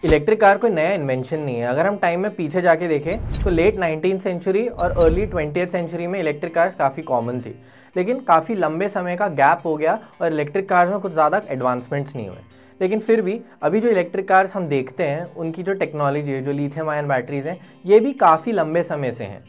Electric car कोई नया invention नहीं है। अगर हम टाइम में पीछे जाके देखें तो लेट 19th सेंचुरी और अर्ली 20th सेंचुरी में इलेक्ट्रिक कार्स काफ़ी कॉमन थी, लेकिन काफ़ी लंबे समय का गैप हो गया और इलेक्ट्रिक कार्स में कुछ ज़्यादा एडवांसमेंट्स नहीं हुए। लेकिन फिर भी अभी जो इलेक्ट्रिक कार्स हम देखते हैं उनकी जो टेक्नोलॉजी है, जो लिथियम आयन बैटरीज हैं, ये भी काफ़ी लंबे समय से हैं।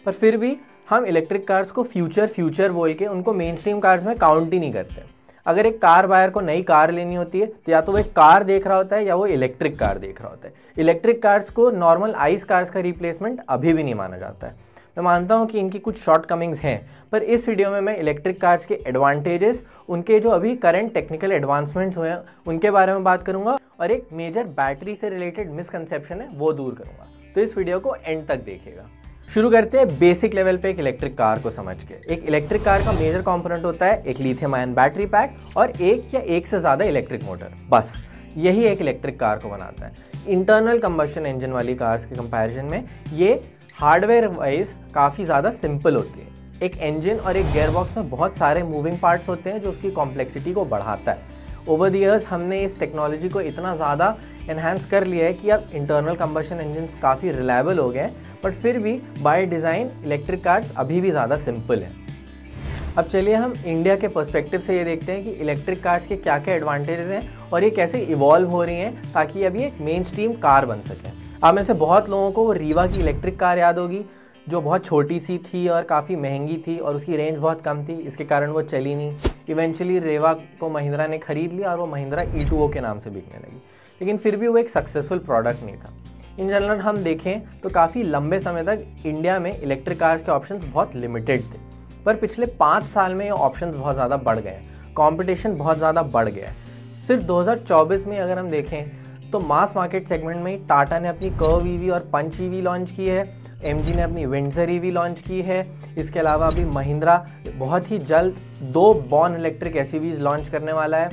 पर फिर भी हम इलेक्ट्रिक कार्स को फ्यूचर बोल के उनको मेन स्ट्रीम कार्स में काउंट ही नहीं करते। अगर एक कार बायर को नई कार लेनी होती है तो या तो वो एक कार देख रहा होता है या वो इलेक्ट्रिक कार देख रहा होता है। इलेक्ट्रिक कार्स को नॉर्मल आइस कार्स का रिप्लेसमेंट अभी भी नहीं माना जाता है। मैं मानता हूँ कि इनकी कुछ शॉर्ट कमिंग्स हैं, पर इस वीडियो में मैं इलेक्ट्रिक कार्स के एडवांटेजेस, उनके जो अभी करंट टेक्निकल एडवांसमेंट्स हुए हैं उनके बारे में बात करूँगा और एक मेजर बैटरी से रिलेटेड मिसकंसेप्शन है वो दूर करूँगा। तो इस वीडियो को एंड तक देखिएगा। शुरू करते हैं बेसिक लेवल पे एक इलेक्ट्रिक कार को समझ के। एक इलेक्ट्रिक कार का मेजर कंपोनेंट होता है एक लिथियम आयन बैटरी पैक और एक या एक से ज़्यादा इलेक्ट्रिक मोटर। बस यही एक इलेक्ट्रिक कार को बनाता है। इंटरनल कंबशन इंजन वाली कार्स के कंपैरिजन में ये हार्डवेयर वाइज काफ़ी ज़्यादा सिंपल होती है। एक इंजन और एक गियरबॉक्स में बहुत सारे मूविंग पार्ट्स होते हैं जो उसकी कॉम्प्लेक्सिटी को बढ़ाता है। ओवर द ईयर्स हमने इस टेक्नोलॉजी को इतना ज़्यादा एनहांस कर लिया है कि अब इंटरनल कंबशन इंजन काफ़ी रिलायबल हो गए हैं, बट फिर भी बाय डिज़ाइन इलेक्ट्रिक कार्स अभी भी ज़्यादा सिंपल हैं। अब चलिए हम इंडिया के पर्सपेक्टिव से ये देखते हैं कि इलेक्ट्रिक कार्स के क्या क्या एडवांटेजेस हैं और ये कैसे इवॉल्व हो रही हैं ताकि अब ये एक मेन स्ट्रीम कार बन सकें। आप में से बहुत लोगों को वो रीवा की इलेक्ट्रिक कार याद होगी जो बहुत छोटी सी थी और काफ़ी महंगी थी और उसकी रेंज बहुत कम थी, इसके कारण वो चली नहीं। इवेंचुअली रेवा को महिंद्रा ने खरीद लिया और वो महिंद्रा E2O के नाम से बिकने लगी, लेकिन फिर भी वो एक सक्सेसफुल प्रोडक्ट नहीं था। इन जनरल हम देखें तो काफ़ी लंबे समय तक इंडिया में इलेक्ट्रिक कार्स के ऑप्शंस बहुत लिमिटेड थे, पर पिछले 5 साल में ये ऑप्शंस बहुत ज़्यादा बढ़ गए हैं। कॉम्पिटिशन बहुत ज़्यादा बढ़ गया है। सिर्फ 2024 में अगर हम देखें तो मास मार्केट सेगमेंट में टाटा ने अपनी कर्व ईवी और पंच ईवी लॉन्च की है, MG ने अपनी विंडसर ईवी लॉन्च की है। इसके अलावा अभी महिंद्रा बहुत ही जल्द 2 बॉर्न इलेक्ट्रिक SUVs लॉन्च करने वाला है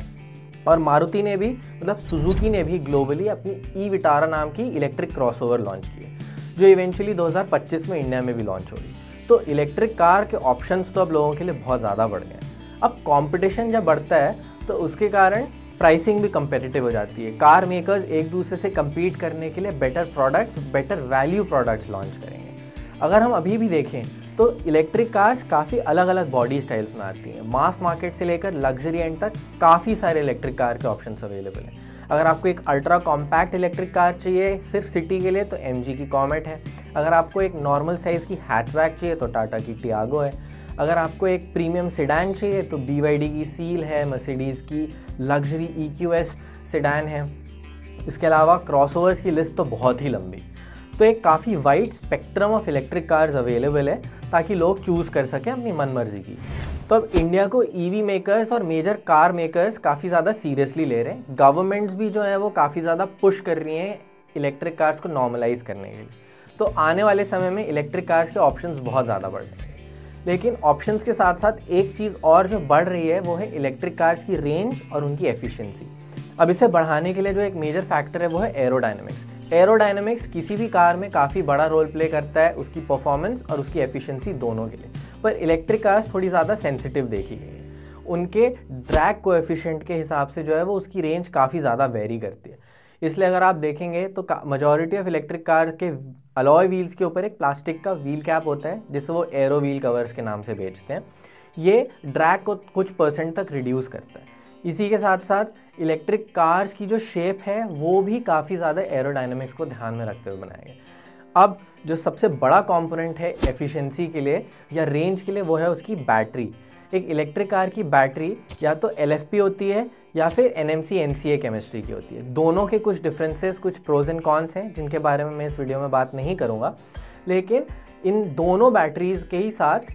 और मारुति ने भी सुजुकी ने भी ग्लोबली अपनी ई विटारा नाम की इलेक्ट्रिक क्रॉसओवर लॉन्च की है, जो इवेंचुअली 2025 में इंडिया में भी लॉन्च होगी। तो इलेक्ट्रिक कार के ऑप्शंस तो अब लोगों के लिए बहुत ज़्यादा बढ़ गए हैं। अब कंपटीशन जब बढ़ता है तो उसके कारण प्राइसिंग भी कंपेटिटिव हो जाती है। कार मेकर्स एक दूसरे से कम्पीट करने के लिए better products, better value products launch करेंगे। अगर हम अभी भी देखें तो इलेक्ट्रिक कार्स काफ़ी अलग अलग बॉडी स्टाइल्स में आती हैं। मास मार्केट से लेकर लग्जरी एंड तक काफ़ी सारे इलेक्ट्रिक कार के ऑप्शंस अवेलेबल हैं। अगर आपको एक अल्ट्रा कॉम्पैक्ट इलेक्ट्रिक कार चाहिए सिर्फ सिटी के लिए तो MG की कॉमेट है। अगर आपको एक नॉर्मल साइज़ की हैचबैक चाहिए तो टाटा की टियागो है। अगर आपको एक प्रीमियम सेडान चाहिए तो BYD की सील है, मर्सिडीज़ की लग्जरी EQS सेडान है। इसके अलावा क्रॉसओवर्स की लिस्ट तो बहुत ही लंबी। तो एक काफ़ी wide spectrum of electric cars available है ताकि लोग चूज़ कर सकें अपनी मनमर्जी की। तो अब इंडिया को EV मेकर्स और मेजर कार मेकर्स काफ़ी ज़्यादा सीरियसली ले रहे हैं। गवर्नमेंट्स भी जो है वो काफ़ी ज़्यादा पुश कर रही हैं इलेक्ट्रिक कार्स को नॉर्मलाइज करने के लिए। तो आने वाले समय में इलेक्ट्रिक कार्स के ऑप्शंस बहुत ज़्यादा बढ़ रहे हैं। लेकिन ऑप्शंस के साथ साथ एक चीज़ और जो बढ़ रही है वो है इलेक्ट्रिक कार्स की रेंज और उनकी एफिशिएंसी। अब इसे बढ़ाने के लिए जो एक मेजर फैक्टर है वो है एरोडायनेमिक्स। एरोडायनेमिक्स किसी भी कार में काफ़ी बड़ा रोल प्ले करता है, उसकी परफॉर्मेंस और उसकी एफिशिएंसी दोनों के लिए। पर इलेक्ट्रिक कार्स थोड़ी ज़्यादा सेंसिटिव देखी गई है। उनके ड्रैग कोएफिशिएंट के हिसाब से जो है वो उसकी रेंज काफ़ी ज़्यादा वेरी करती है। इसलिए अगर आप देखेंगे तो मेजॉरिटी ऑफ इलेक्ट्रिक कार के अलॉय व्हील्स के ऊपर एक प्लास्टिक का व्हील कैप होता है जिसे वो एरो व्हील कवर्स के नाम से बेचते हैं। ये ड्रैग को कुछ % तक रिड्यूस करता है। इसी के साथ साथ इलेक्ट्रिक कार्स की जो शेप है वो भी काफ़ी ज़्यादा एरोडायनेमिक्स को ध्यान में रखते हुए बनाया गया। अब जो सबसे बड़ा कंपोनेंट है एफिशिएंसी के लिए या रेंज के लिए वो है उसकी बैटरी। एक इलेक्ट्रिक कार की बैटरी या तो LFP होती है या फिर NMC NCA केमिस्ट्री की होती है। दोनों के कुछ डिफरेंसेस, कुछ प्रोज एंड कॉन्स हैं जिनके बारे में मैं इस वीडियो में बात नहीं करूँगा, लेकिन इन दोनों बैटरीज़ के ही साथ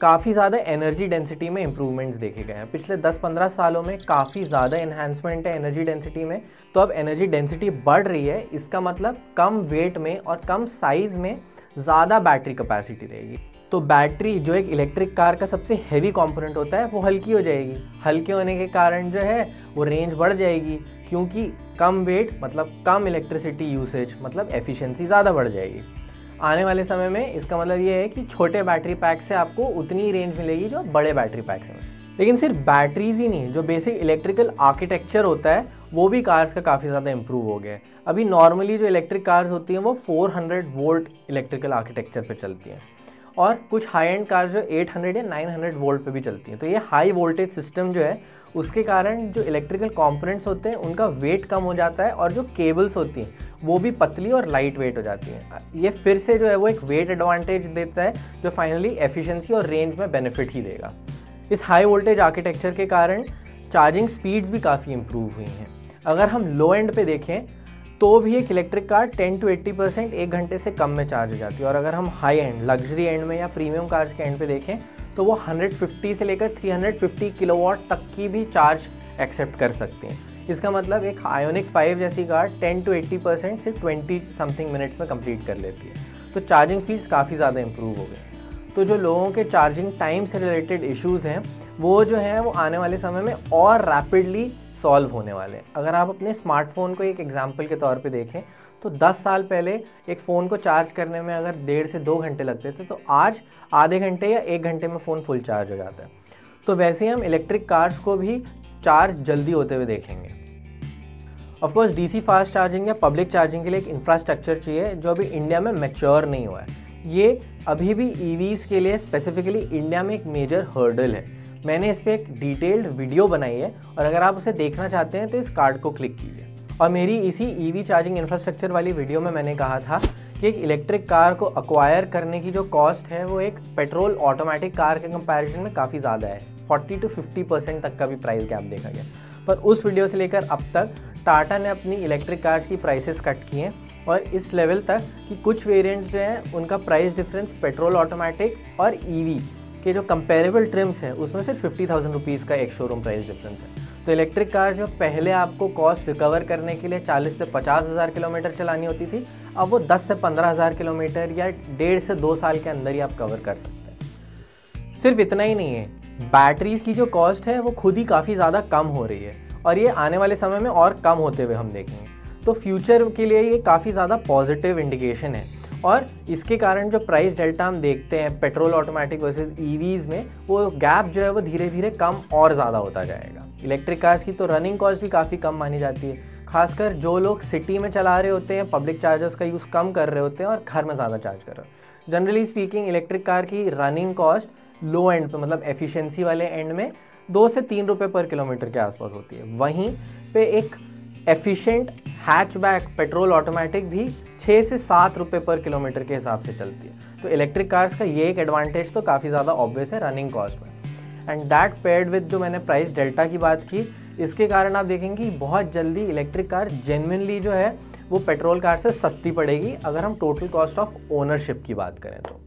काफ़ी ज़्यादा एनर्जी डेंसिटी में इम्प्रूवमेंट्स देखे गए हैं। पिछले 10-15 सालों में काफ़ी ज़्यादा एनहांसमेंट है एनर्जी डेंसिटी में। तो अब एनर्जी डेंसिटी बढ़ रही है, इसका मतलब कम वेट में और कम साइज़ में ज़्यादा बैटरी कैपेसिटी रहेगी। तो बैटरी जो एक इलेक्ट्रिक कार का सबसे हैवी कंपोनेंट होता है वो हल्की हो जाएगी। हल्के होने के कारण जो है वो रेंज बढ़ जाएगी, क्योंकि कम वेट मतलब कम इलेक्ट्रिसिटी यूसेज मतलब एफिशिएंसी ज़्यादा बढ़ जाएगी। आने वाले समय में इसका मतलब ये है कि छोटे बैटरी पैक से आपको उतनी रेंज मिलेगी जो बड़े बैटरी पैक से मिलेगी। लेकिन सिर्फ बैटरीज ही नहीं, जो बेसिक इलेक्ट्रिकल आर्किटेक्चर होता है वो भी कार्स का काफ़ी ज़्यादा इम्प्रूव हो गया है। अभी नॉर्मली जो इलेक्ट्रिक कार्स होती हैं वो 400 वोल्ट इलेक्ट्रिकल आर्किटेक्चर पे चलती हैं, और कुछ हाई एंड कार्स जो 800 या 900 वोल्ट पे भी चलती हैं। तो ये हाई वोल्टेज सिस्टम जो है उसके कारण जो इलेक्ट्रिकल कंपोनेंट्स होते हैं उनका वेट कम हो जाता है, और जो केबल्स होती हैं वो भी पतली और लाइट वेट हो जाती हैं। ये फिर से जो है वो एक वेट एडवांटेज देता है, जो फाइनली एफिशिएंसी और रेंज में बेनिफिट ही देगा। इस हाई वोल्टेज आर्किटेक्चर के कारण चार्जिंग स्पीड्स भी काफ़ी इम्प्रूव हुई हैं। अगर हम लो एंड पे देखें तो भी एक इलेक्ट्रिक कार 10 to 80% एक घंटे से कम में चार्ज हो जाती है, और अगर हम हाई एंड लग्जरी एंड में या प्रीमियम कार्स के एंड पे देखें तो वो 150 से लेकर 350 किलोवाट तक की भी चार्ज एक्सेप्ट कर सकती हैं। इसका मतलब एक आयोनिक 5 जैसी कार 10 to 80% से 20 समथिंग मिनट्स में कंप्लीट कर लेती है। तो चार्जिंग स्पीड्स काफ़ी ज़्यादा इंप्रूव हो गई। तो जो लोगों के चार्जिंग टाइम से रिलेटेड इश्यूज़ हैं वो जो हैं वो आने वाले समय में और रैपिडली सॉल्व होने वाले हैं। अगर आप अपने स्मार्टफोन को एक एग्जांपल के तौर पे देखें तो 10 साल पहले एक फ़ोन को चार्ज करने में अगर 1.5 से 2 घंटे लगते थे, तो आज आधे घंटे या 1 घंटे में फ़ोन फुल चार्ज हो जाता है। तो वैसे ही हम इलेक्ट्रिक कार्स को भी चार्ज जल्दी होते हुए देखेंगे। ऑफकोर्स डीसी फास्ट चार्जिंग या पब्लिक चार्जिंग के लिए एक इंफ्रास्ट्रक्चर चाहिए जो अभी इंडिया में मैच्योर नहीं हुआ है। ये अभी भी ईवीज़ के लिए स्पेसिफिकली इंडिया में एक मेजर हर्डल है। मैंने इस पर एक डिटेल्ड वीडियो बनाई है, और अगर आप उसे देखना चाहते हैं तो इस कार्ड को क्लिक कीजिए। और मेरी इसी ईवी चार्जिंग इंफ्रास्ट्रक्चर वाली वीडियो में मैंने कहा था कि एक इलेक्ट्रिक कार को अक्वायर करने की जो कॉस्ट है वो एक पेट्रोल ऑटोमेटिक कार के कंपैरिजन में काफ़ी ज़्यादा है। 40 to 50% तक का भी प्राइस गैप देखा गया। पर उस वीडियो से लेकर अब तक टाटा ने अपनी इलेक्ट्रिक कार्स की प्राइसेस कट किए हैं, और इस लेवल तक कि कुछ वेरिएंट्स जो हैं उनका प्राइस डिफरेंस पेट्रोल ऑटोमेटिक और ईवी के जो कंपेरेबल ट्रिम्स हैं उसमें सिर्फ 50,000 रुपीज़ का एक शोरूम प्राइस डिफरेंस है। तो इलेक्ट्रिक कार जो पहले आपको कॉस्ट रिकवर करने के लिए 40 से 50,000 किलोमीटर चलानी होती थी, अब वो 10 से 15,000 किलोमीटर या 1.5 से 2 साल के अंदर ही आप कवर कर सकते हैं। सिर्फ इतना ही नहीं है, बैटरीज की जो कॉस्ट है वो खुद ही काफ़ी ज़्यादा कम हो रही है, और ये आने वाले समय में और कम होते हुए हम देखेंगे। तो फ्यूचर के लिए ये काफ़ी ज़्यादा पॉजिटिव इंडिकेशन है, और इसके कारण जो प्राइस डेल्टा हम देखते हैं पेट्रोल ऑटोमेटिक वर्सेस ईवीज़ में, वो गैप जो है वो धीरे धीरे कम और ज़्यादा होता जाएगा। इलेक्ट्रिक कार्स की तो रनिंग कॉस्ट भी काफ़ी कम मानी जाती है, खासकर जो लोग सिटी में चला रहे होते हैं, पब्लिक चार्जर्स का यूज़ कम कर रहे होते हैं और घर में ज़्यादा चार्ज कर रहे हैं। जनरली स्पीकिंग इलेक्ट्रिक कार की रनिंग कॉस्ट लो एंड पे, मतलब एफिशिएंसी वाले एंड में 2 से 3 रुपये पर किलोमीटर के आसपास होती है। वहीं पे एक एफिशिएंट हैचबैक पेट्रोल ऑटोमेटिक भी 6 से 7 रुपये पर किलोमीटर के हिसाब से चलती है। तो इलेक्ट्रिक कार्स का ये एक एडवांटेज तो काफ़ी ज़्यादा ऑब्वियस है रनिंग कॉस्ट में। एंड दैट पेयर्ड विद जो मैंने प्राइस डेल्टा की बात की, इसके कारण आप देखेंगे कि बहुत जल्दी इलेक्ट्रिक कार जेन्युइनली जो है वो पेट्रोल कार से सस्ती पड़ेगी, अगर हम टोटल कॉस्ट ऑफ ओनरशिप की बात करें तो।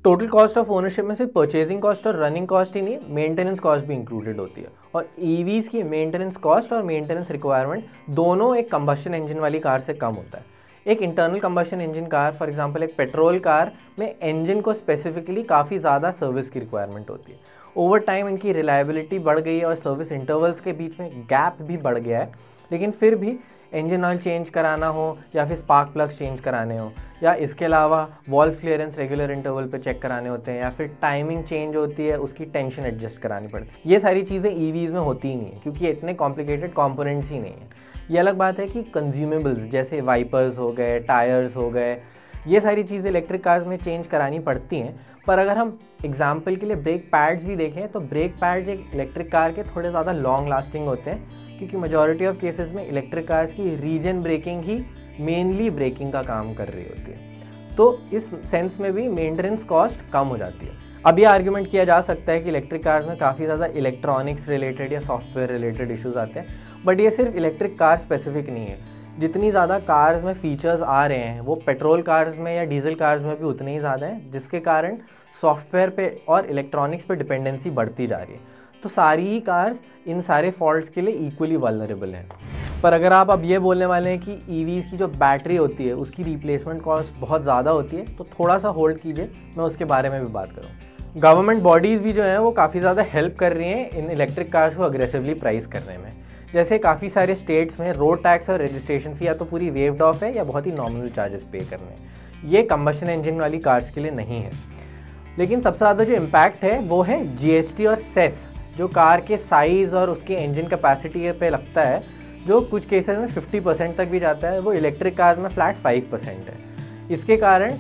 टोटल कॉस्ट ऑफ ओनरशिप में सिर्फ परचेजिंग कॉस्ट और रनिंग कॉस्ट ही नहीं, मेंटेनेंस कॉस्ट भी इंक्लूडेड होती है। और ईवीज़ की मेंटेनेंस कॉस्ट और मेंटेनेंस रिक्वायरमेंट दोनों एक कंबस्शन इंजन वाली कार से कम होता है। एक internal combustion engine car, for example एक पेट्रोल कार में इंजन को स्पेसिफिकली काफ़ी ज़्यादा सर्विस की रिक्वायरमेंट होती है। ओवर टाइम इनकी रिलायबिलिटी बढ़ गई है और सर्विस इंटरवल्स के बीच में गैप भी बढ़ गया है, लेकिन फिर भी इंजन ऑयल चेंज कराना हो या फिर स्पार्क प्लग्स चेंज कराने हो, या इसके अलावा वॉल्व क्लियरेंस रेगुलर इंटरवल पे चेक कराने होते हैं, या फिर टाइमिंग चेंज होती है उसकी टेंशन एडजस्ट करानी पड़ती है। ये सारी चीज़ें ईवीज़ में होती ही नहीं है, क्योंकि इतने कॉम्प्लिकेटेड कॉम्पोनेंट्स ही नहीं है। ये अलग बात है कि कंज्यूमेबल्स जैसे वाइपर्स हो गए, टायर्स हो गए, ये सारी चीज़ें इलेक्ट्रिक कार्स में चेंज करानी पड़ती हैं। पर अगर हम एग्जाम्पल के लिए ब्रेक पैड्स भी देखें तो ब्रेक पैड्स एक इलेक्ट्रिक कार के थोड़े ज़्यादा लॉन्ग लास्टिंग होते हैं, क्योंकि मेजॉरिटी ऑफ केसेस में इलेक्ट्रिक कार्स की रीजन ब्रेकिंग ही मेनली ब्रेकिंग का काम कर रही होती है। तो इस सेंस में भी मेंटेनेंस कॉस्ट कम हो जाती है। अब ये आर्ग्यूमेंट किया जा सकता है कि इलेक्ट्रिक कार्स में काफ़ी ज़्यादा इलेक्ट्रॉनिक्स रिलेटेड या सॉफ्टवेयर रिलेटेड इश्यूज़ आते हैं, बट ये सिर्फ इलेक्ट्रिक कार स्पेसिफिक नहीं है। जितनी ज़्यादा कार्स में फीचर्स आ रहे हैं वो पेट्रोल कार्स में या डीजल कार्स में भी उतने ही ज़्यादा हैं, जिसके कारण सॉफ्टवेयर पे और इलेक्ट्रॉनिक्स पे डिपेंडेंसी बढ़ती जा रही है। तो सारी ही कार्स इन सारे फॉल्ट्स के लिए इक्वली वल्नरेबल हैं। पर अगर आप अब ये बोलने वाले हैं कि ईवीज़ की जो बैटरी होती है उसकी रिप्लेसमेंट कॉस्ट बहुत ज़्यादा होती है, तो थोड़ा सा होल्ड कीजिए, मैं उसके बारे में भी बात करूँ। गवर्नमेंट बॉडीज़ भी जो हैं वो काफ़ी ज़्यादा हेल्प कर रही हैं इन इलेक्ट्रिक कार्स को अग्रेसिवली प्राइस करने में। जैसे काफ़ी सारे स्टेट्स में रोड टैक्स और रजिस्ट्रेशन फ़ी या तो पूरी वेव्ड ऑफ है या बहुत ही नॉमिनल चार्जेस पे करने हैं। ये कंबशन इंजन वाली कार्स के लिए नहीं है। लेकिन सबसे ज़्यादा जो इम्पैक्ट है वो है जीएसटी और सेस जो कार के साइज़ और उसकी इंजन कैपेसिटी पे लगता है, जो कुछ केसेस में 50% तक भी जाता है, वो इलेक्ट्रिक कार्स में फ्लैट 5% है। इसके कारण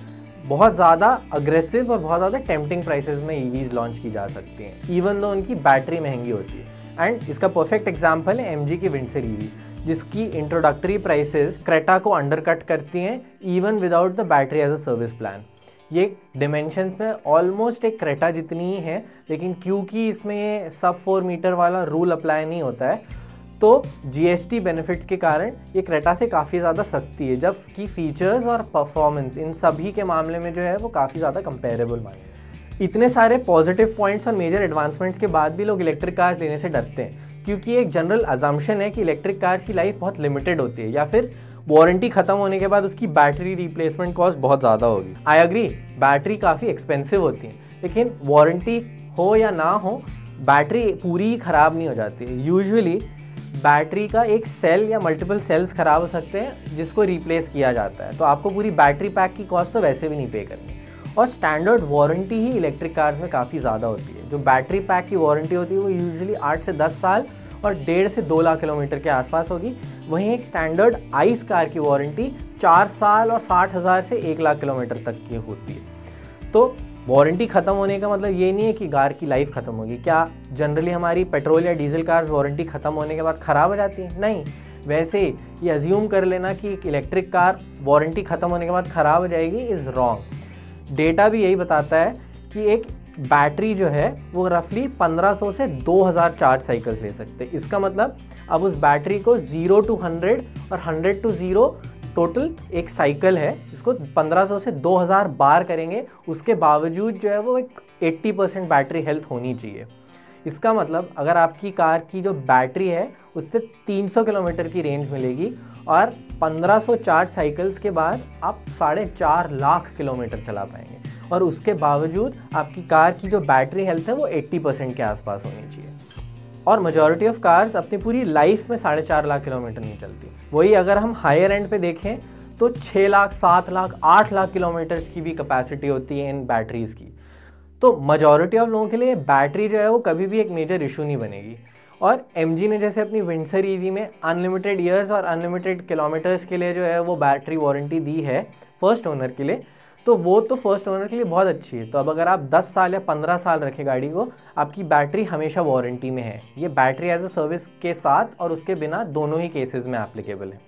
बहुत ज़्यादा अग्रेसिव और बहुत ज़्यादा टेम्पटिंग प्राइसेस में ईवीज़ लॉन्च की जा सकती हैं, इवन दो उनकी बैटरी महंगी होती है। एंड इसका परफेक्ट एग्जांपल है एमजी की विंडसर ईवी, जिसकी इंट्रोडक्टरी प्राइसेस क्रेटा को अंडरकट करती हैं even without the battery as a service plan. ये डिमेंशंस में ऑलमोस्ट एक क्रेटा जितनी ही है, लेकिन क्योंकि इसमें ये सब 4 मीटर वाला रूल अप्लाई नहीं होता है, तो जीएसटी बेनिफिट्स के कारण ये क्रेटा से काफ़ी ज़्यादा सस्ती है, जबकि फीचर्स और परफॉर्मेंस इन सभी के मामले में जो है वो काफ़ी ज़्यादा कंपेरेबल माने। इतने सारे पॉजिटिव पॉइंट्स और मेजर एडवांसमेंट्स के बाद भी लोग इलेक्ट्रिक कार्स लेने से डरते हैं, क्योंकि एक जनरल अजम्पशन है कि इलेक्ट्रिक कार्स की लाइफ बहुत लिमिटेड होती है, या फिर वारंटी खत्म होने के बाद उसकी बैटरी रिप्लेसमेंट कॉस्ट बहुत ज़्यादा होगी। आई एग्री, बैटरी काफ़ी एक्सपेंसिव होती है, लेकिन वारंटी हो या ना हो बैटरी पूरी ही ख़राब नहीं हो जाती है। यूजुअली बैटरी का एक सेल या मल्टीपल सेल्स ख़राब हो सकते हैं जिसको रिप्लेस किया जाता है, तो आपको पूरी बैटरी पैक की कॉस्ट तो वैसे भी नहीं पे करनी। और स्टैंडर्ड वारंटी ही इलेक्ट्रिक कार्स में काफ़ी ज़्यादा होती है। जो बैटरी पैक की वारंटी होती है वो यूजुअली 8 से 10 साल और 1.5 से 2 लाख किलोमीटर के आसपास होगी। वहीं एक स्टैंडर्ड आइस कार की वारंटी 4 साल और 60,000 से 1 लाख किलोमीटर तक की होती है। तो वारंटी ख़त्म होने का मतलब ये नहीं है कि कार की लाइफ ख़त्म होगी। क्या जनरली हमारी पेट्रोल या डीजल कार्स वारंटी ख़त्म होने के बाद ख़राब हो जाती है? नहीं। वैसे ये अज्यूम कर लेना कि एक इलेक्ट्रिक कार वारंटी ख़त्म होने के बाद ख़राब हो जाएगी इज़ रॉन्ग। डेटा भी यही बताता है कि एक बैटरी जो है वो रफली 1500 से 2000 चार्ज साइकिल्स ले सकते हैं। इसका मतलब अब उस बैटरी को 0 to 100 और 100 to 0 टोटल एक साइकिल है, इसको 1500 से 2000 बार करेंगे, उसके बावजूद जो है वो एक 80% बैटरी हेल्थ होनी चाहिए। इसका मतलब अगर आपकी कार की जो बैटरी है उससे 300 किलोमीटर की रेंज मिलेगी और 1500 चार्ज साइकिल्स के बाद आप 4.5 लाख किलोमीटर चला पाएंगे, और उसके बावजूद आपकी कार की जो बैटरी हेल्थ है वो 80% के आसपास होनी चाहिए। और मेजॉरिटी ऑफ कार्स अपनी पूरी लाइफ में 4.5 लाख किलोमीटर नहीं चलती। वही अगर हम हायर एंड पे देखें तो 6 लाख, 7 लाख, 8 लाख किलोमीटर्स की भी कैपेसिटी होती है इन बैटरीज़ की। तो मेजॉरिटी ऑफ लोगों के लिए बैटरी जो है वो कभी भी एक मेजर इशू नहीं बनेगी। और एमजी ने जैसे अपनी विंडसर ईवी में अनलिमिटेड ईयर्स और अनलिमिटेड किलोमीटर्स के लिए जो है वो बैटरी वारंटी दी है फर्स्ट ओनर के लिए, तो वो तो फर्स्ट ओनर के लिए बहुत अच्छी है। तो अब अगर आप 10 साल या 15 साल रखें गाड़ी को, आपकी बैटरी हमेशा वारंटी में है। ये बैटरी एज अ सर्विस के साथ और उसके बिना दोनों ही केसेस में एप्लीकेबल है।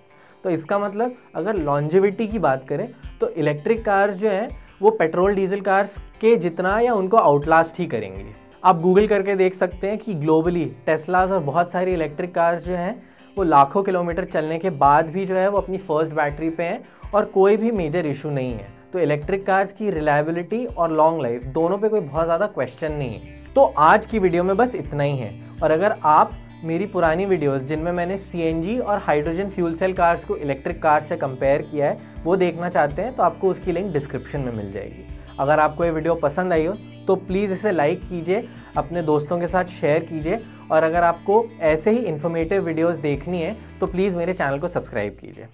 तो इसका मतलब अगर लॉन्जेविटी की बात करें तो इलेक्ट्रिक कार्स जो हैं वो पेट्रोल डीजल कार्स के जितना या उनको आउटलास्ट ही करेंगी। आप गूगल करके देख सकते हैं कि ग्लोबली टेस्लास और बहुत सारी इलेक्ट्रिक कार्स जो हैं वो लाखों किलोमीटर चलने के बाद भी जो है वो अपनी फर्स्ट बैटरी पे हैं और कोई भी मेजर इशू नहीं है। तो इलेक्ट्रिक कार्स की रिलायबिलिटी और लॉन्ग लाइफ दोनों पे कोई बहुत ज़्यादा क्वेश्चन नहीं है। तो आज की वीडियो में बस इतना ही है। और अगर आप मेरी पुरानी वीडियोस जिनमें मैंने सीएनजी और हाइड्रोजन फ्यूल सेल कार्स को इलेक्ट्रिक कार से कंपेयर किया है वो देखना चाहते हैं तो आपको उसकी लिंक डिस्क्रिप्शन में मिल जाएगी। अगर आपको ये वीडियो पसंद आई हो तो प्लीज़ इसे लाइक कीजिए, अपने दोस्तों के साथ शेयर कीजिए, और अगर आपको ऐसे ही इन्फॉर्मेटिव वीडियोस देखनी है तो प्लीज़ मेरे चैनल को सब्सक्राइब कीजिए।